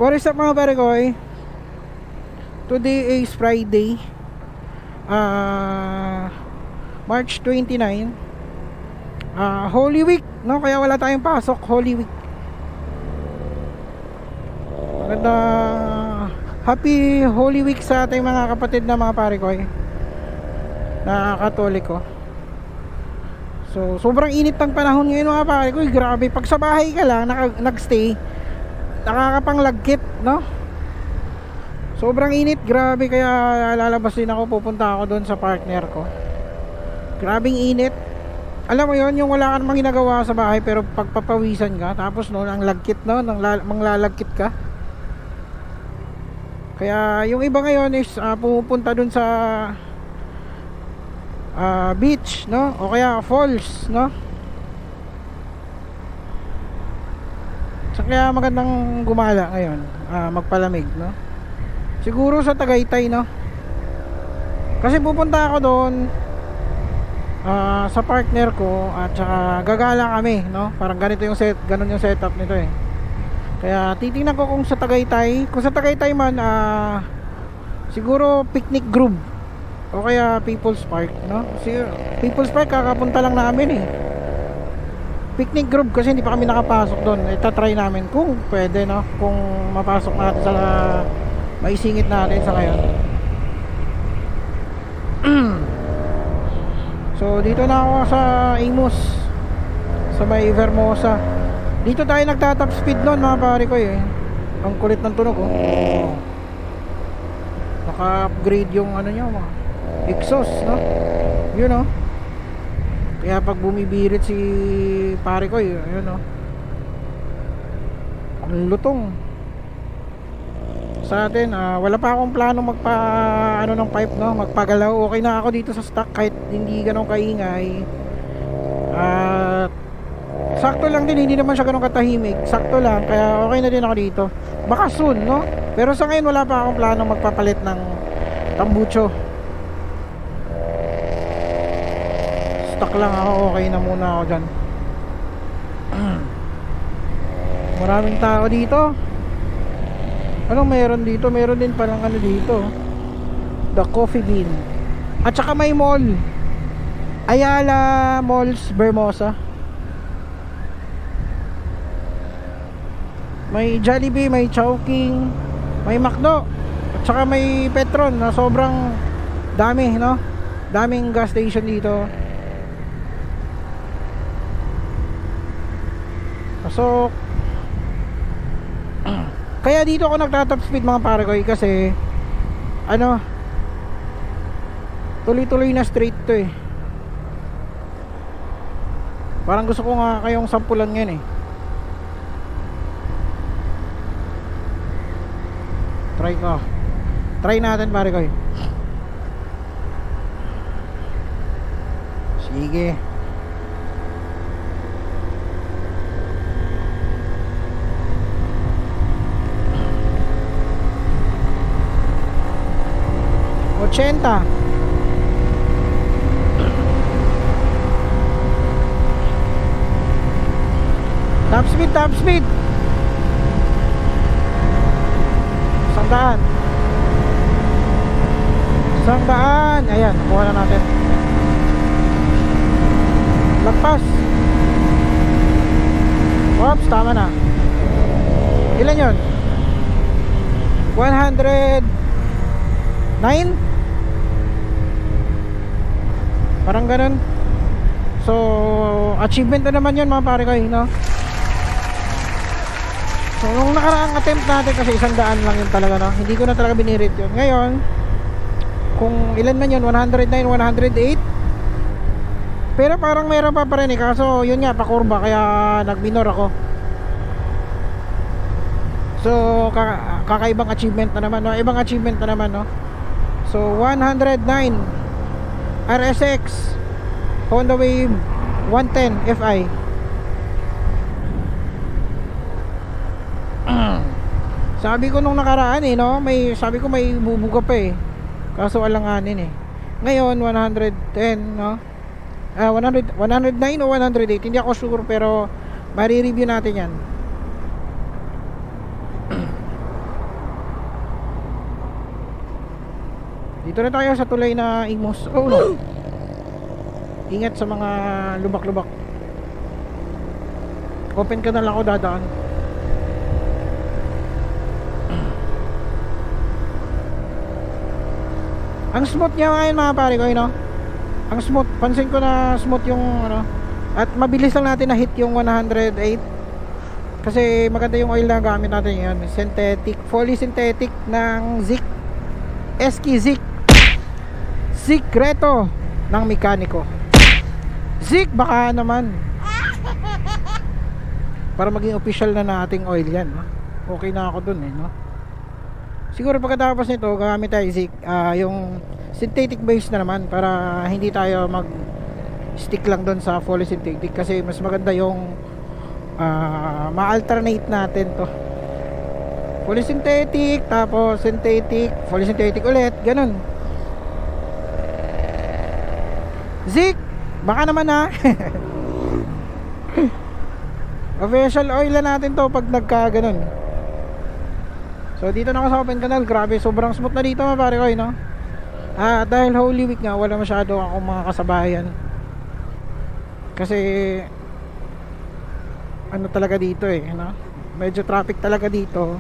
What is up mga pare ko eh? Today is Friday, March 29, Holy Week, no? Kaya wala tayong pasok, Holy Week. Maganda, happy Holy Week sa ating mga kapatid na mga pare ko eh, na Katoliko. So sobrang init ng panahon ngayon mga pare ko eh. Grabe, pag sa bahay ka lang nagstay, nakakapanglagkit, no? Sobrang init, grabe, kaya lalabas din ako, pupunta ako doon sa partner ko. Grabing init. Alam mo yon, yung wala ka namang ginagawa sa bahay pero pagpapawisan ka, tapos no, ang lagkit, no, manglalagkit ka. Kaya yung iba ngayon is pupunta doon sa beach, no, o kaya falls, no. So, kaya magandang gumala ngayon, magpalamig, no. Siguro sa Tagaytay, no, kasi pupunta ako doon sa partner ko at saka gagala kami, no. Parang ganito yung ganun yung setup nito eh. Kaya titingnan ko kung sa Tagaytay, man siguro picnic group o kaya People's Park, no. Kasi People's Park kakapunta lang namin eh. Picnic group kasi hindi pa kami nakapasok doon. Itatry namin kung pwede, no, kung mapasok natin sa maisingit natin sa ngayon. So dito na ako sa Imus, sa may Vermosa. Dito tayo nagtatap speed noon mga pare ko eh. Ang kulit ng tunog oh. Naka-upgrade yung ano niya, exhaust, no. Yun, no. Kaya pag bumibirit si pare ko, yun, no, lutong. Sa atin, wala pa akong plano ng pipe, no, magpagalaw. Okay na ako dito sa stock kahit hindi ganun kaingay. Sakto lang din, hindi naman siya ganun katahimik. Sakto lang, kaya okay na din ako dito. Baka soon, no. Pero sa ngayon wala pa akong plano magpapalit ng tambucho. Stock lang ako, okay na muna ako dyan. Maraming tao dito. Anong meron dito? Meron din palang ano dito, The Coffee Bean. At saka may mall, Ayala Malls Vermosa. May Jollibee, may Chowking, may McDo, at saka may Petron na sobrang dami, no? Daming gas station dito. So kaya dito ako nagtatop speed mga pare ko kasi ano, tuloy-tuloy na straight to eh. Parang gusto ko nga kayong sampulan ngayon eh. Try natin pare ko. Sige. Ochenta. Top speed. Sangdaan. Ayan, nakuha na natin. Lagpas. Oops, tama na. Ilan yun? 109? Parang ganun. So achievement na naman yun mga pare ko, no? So nung nakaraang attempt natin kasi 100 lang yun talaga, no? Hindi ko na talaga binirit yun. Ngayon kung ilan man yun, 109, 108. Pero parang meron pa rin eh. Kaso yun nga, pakurba, kaya nag-minor ako. So kakaibang achievement na naman, no? Ibang achievement na naman, no? So 109 RSX Honda Wave 110 Fi. Sabi ko nung nakaraan eh, no, sabi ko may bubuga pa eh. Kaso alanganin eh. Ngayon 110, no. 109 o 108, hindi ako sure pero mari-review natin 'yan. Dito na tayo sa tulay na Imus. Oh no. Ingat sa mga lubak-lubak. Open ka na lang ako dadaan. Ang smooth niya ngayon mga pare ko, no? Ang smooth, pansin ko na smooth yung ano. At mabilis lang natin na hit yung 108. Kasi maganda yung oil na gamit natin yan. Synthetic, fully synthetic ng Zik. Eski Zik. Sikreto ng mekaniko. Zik baka naman. Para maging official na nating oil yan, no? Okay na ako dun no? Siguro pagkatapos nito gagamit tayo Zik, yung synthetic base na naman, para hindi tayo mag stick lang doon sa fully synthetic, kasi mas maganda yung ma-alternate natin to. Fully synthetic, tapos synthetic, fully synthetic ulit, ganun. Zik baka naman ha. Official oil na natin to pag nagka ganun. So dito na ako sa open canal, grabe sobrang smooth na dito mga pare ko, no? Dahil Holy Week nga, wala masyado akong mga kasabayan. Kasi ano talaga dito no? Medyo traffic talaga dito.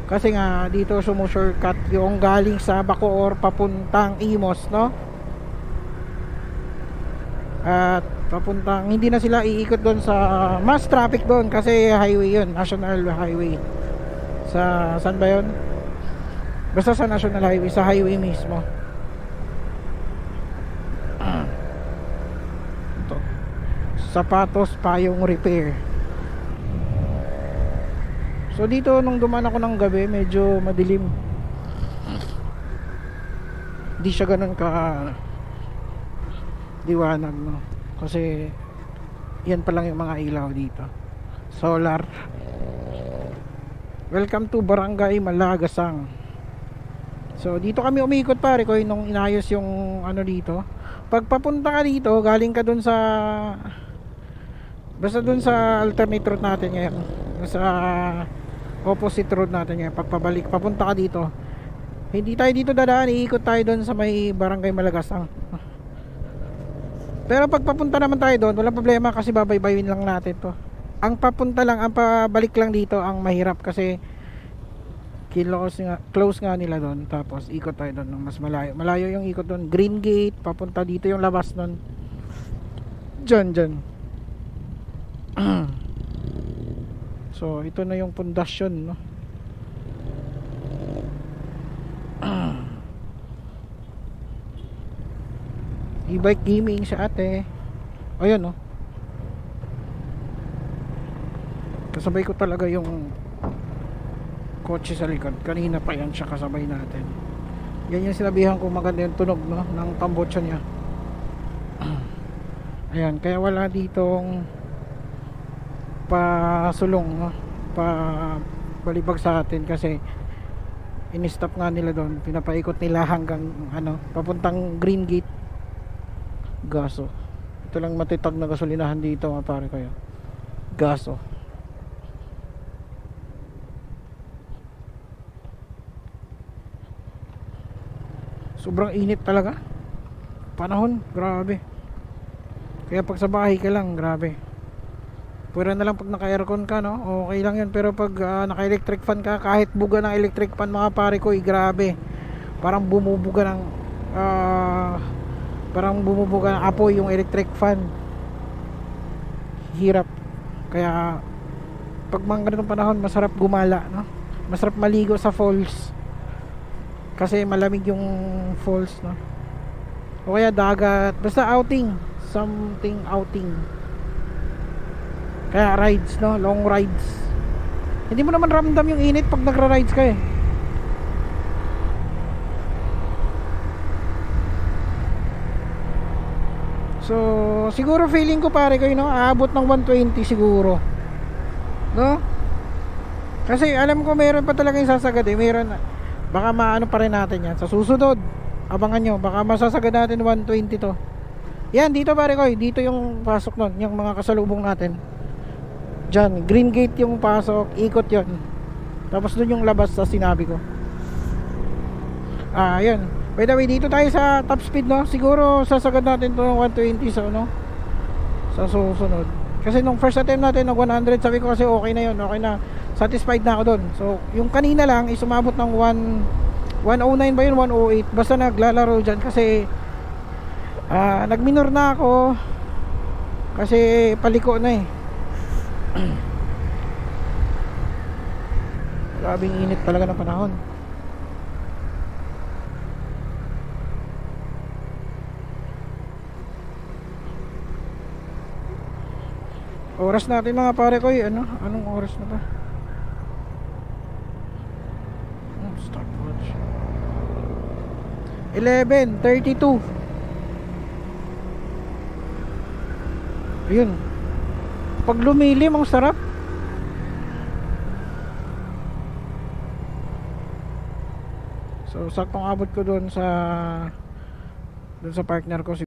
Kasi nga dito shortcut yung galing sa Bacoor papuntang Imus, no? At papuntang, hindi na sila iikot doon sa mas traffic doon kasi highway yun, national highway. Sa saan ba yun? Basta sa national highway, sa highway mismo. Ito. Sapatos payong repair. So dito nung dumaan ako ng gabi, medyo madilim. Hindi siya ganun ka liwanag, no? Kasi yan pa lang yung mga ilaw dito. Solar. Welcome to Barangay Malagasang. So dito kami umikot pare ko nung inayos yung ano dito. Pag papunta ka dito, galing ka dun sa basta dun sa alternate route natin ngayon, sa opposite road natin ngayon, pagpabalik papunta ka dito, hindi tayo dito dadaan, iikot tayo dun sa may Barangay Malagasang. Pero pag papunta naman tayo doon, walang problema kasi babaybayin lang natin to. Ang papunta lang, ang pabalik lang dito ang mahirap kasi close nga nila doon. Tapos ikot tayo doon ng mas malayo. Malayo yung ikot doon. Green Gate, papunta dito yung labas doon. Diyan. So ito na yung pundasyon, no? E-bike gaming sa ate. Ayun, no? Kasabay ko talaga yung kotse sa likod. Kanina pa yan siya kasabay natin. Yan yung sinabihan ko, maganda yung tunog, no? Ng tambotsa niya. Ayan, kaya wala ditong pasulong, no? Balibag sa atin kasi in-stop nga nila doon. Pinapaikot nila hanggang ano, papuntang Green Gate. Gaso. Ito lang matitag na gasolinahan dito mga pare kayo. Gaso. Sobrang init talaga. Panahon, grabe. Kaya pag sa bahay ka lang, grabe. Pwera na lang pag naka-aircon ka, no? Okay lang yun. Pero pag naka-electric fan ka, kahit buga ng electric fan mga pare ko, grabe. Parang bumubuga ng apoy yung electric fan. Hirap. Kaya pag mga ganitong panahon, masarap gumala, no? Masarap maligo sa falls. Kasi malamig yung falls, no? O kaya dagat, basta outing, something outing. Kaya rides, no? Long rides. Hindi mo naman ramdam yung init pag nagra-rides ka eh. So siguro feeling ko pare ko, no, aabot ng 120 siguro, no? Kasi alam ko meron pa talaga yung sasagad eh. Meron, baka maano pa rin natin yan sa susunod. Abangan nyo, baka masasagad natin 120 to. Yan, dito pare ko, dito yung pasok nun, yung mga kasalubong natin. Diyan, Green Gate yung pasok, ikot yon. Tapos dun yung labas sa sinabi ko. Yan. By the way, dito tayo sa top speed, no? Siguro sasagad natin to ng 120 sa ano, sa susunod. Kasi nung first attempt natin ng 100, sabi ko kasi okay na yun, okay na, satisfied na ako doon. So yung kanina lang is umabot ng 109 ba yun, 108. Basta naglalaro dyan kasi nagminor na ako kasi paliko na eh. Grabing init talaga ng panahon. Oras natin mga pare ko, anong oras na ba? Stopwatch 11:32. Ayun, pag lumilim ang sarap. So saktong abot ko doon sa partner ko.